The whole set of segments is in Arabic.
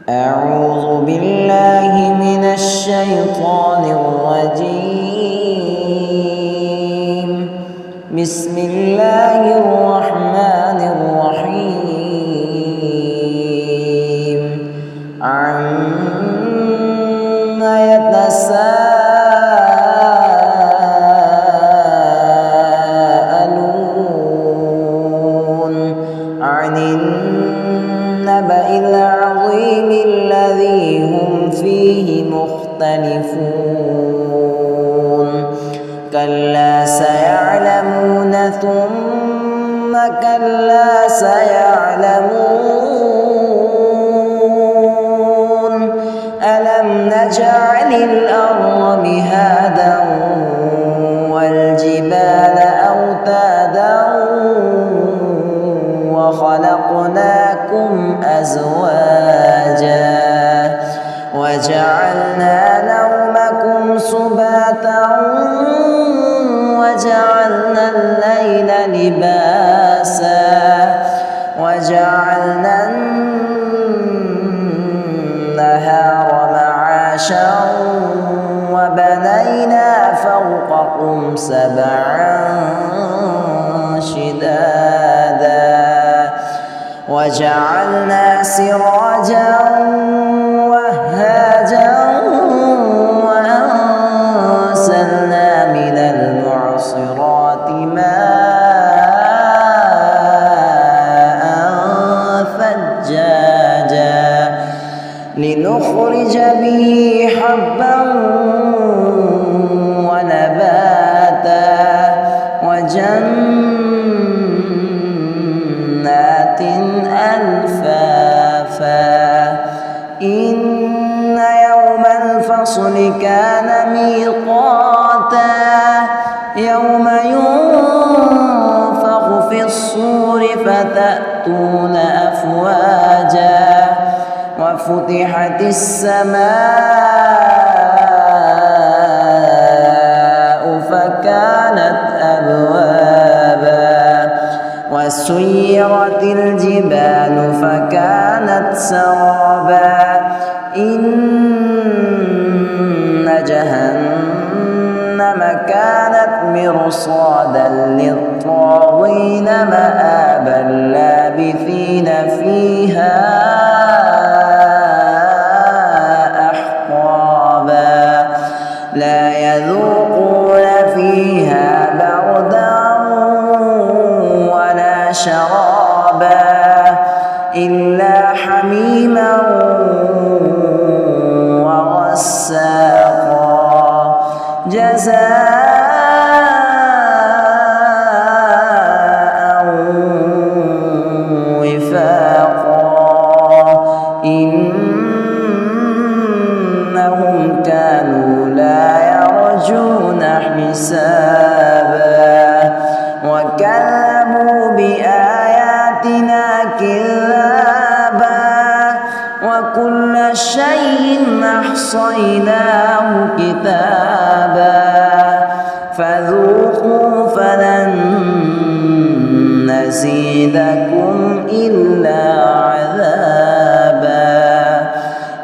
أعوذ بالله من الشيطان الرجيم. بسم الله الرحمن الرحيم. عما يتساءلون عن النبأ العظيم الذي هم فيه مختلفون. كلا سيعلمون ثم كلا سيعلمون. ألم نجعل الأرض مهادا والجبال أوتادا وخلقناكم أزواجا وجعلنا نومكم سباتا وجعلنا الليل لباسا وجعلنا النهار معاشا وبنينا فوقكم سبعا شدادا وجعلنا سراجا وهاجا وأنزلنا من المعصرات ماء ثجاجا لنخرج به حبا ونباتا وجنات ألفافا. إن يوم الفصل كان ميقاتا يوم ينفخ في الصور فتأتون أفواجا وفتحت السماء فكانت أبوابا وسيرت الجبال فكانت سرابا. إن جهنم كانت مرصادا للطاغين مآبا لابثين فيها أحقابا لا يذوقون فيها بردا ولا شرابا إلا حميما وغساقا جزاء وفاقا. إنهم كانوا لا يرجون حسابا وكذبوا بآياتنا كذابا وكل شيء أحصيناه كتابا فذوقوا فلن نزيدكم إلا عذابا.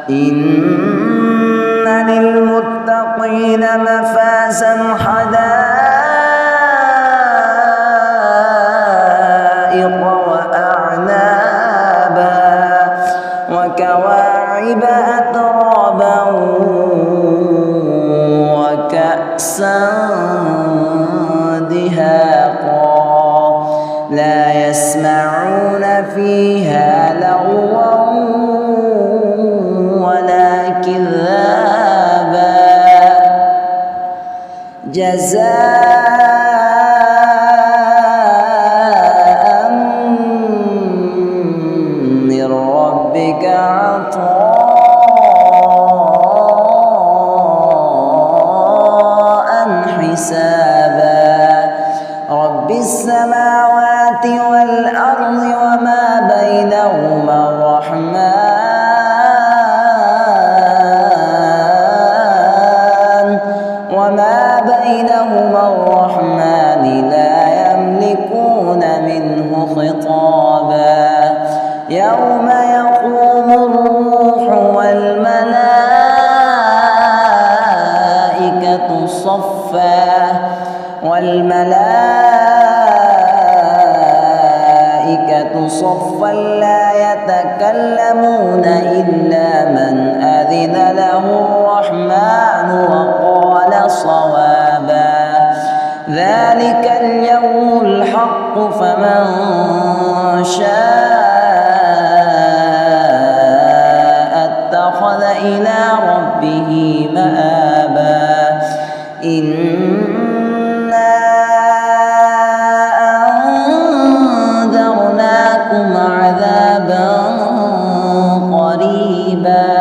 إن للمتقين مفازا حدائق وأعنابا وكواعب أترابا وكأسا دهاقا لا يسمعون فيها لغوا ولا كذابا جزاء من ربك عطاء حسابا. رب السماوات والأرض وما بينهما الرحمن لا يملكون منه خطابا. يوم يقوم الروح يتبعون إلا من أذن له الرحمن وقال صوابا ذلك اليوم الحق فمن شاء اتخذ إلى ربه مآبا إنا أنذرناكم عذابا قريبا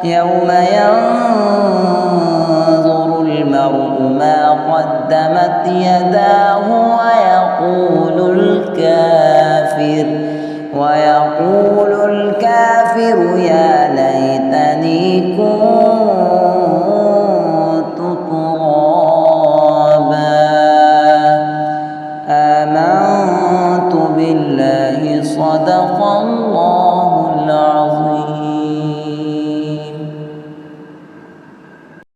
يوم ينظر المرء ما قدمت يداه ويقول الكافر يا ليتني كنت ترابا آمنت بالله صدق الله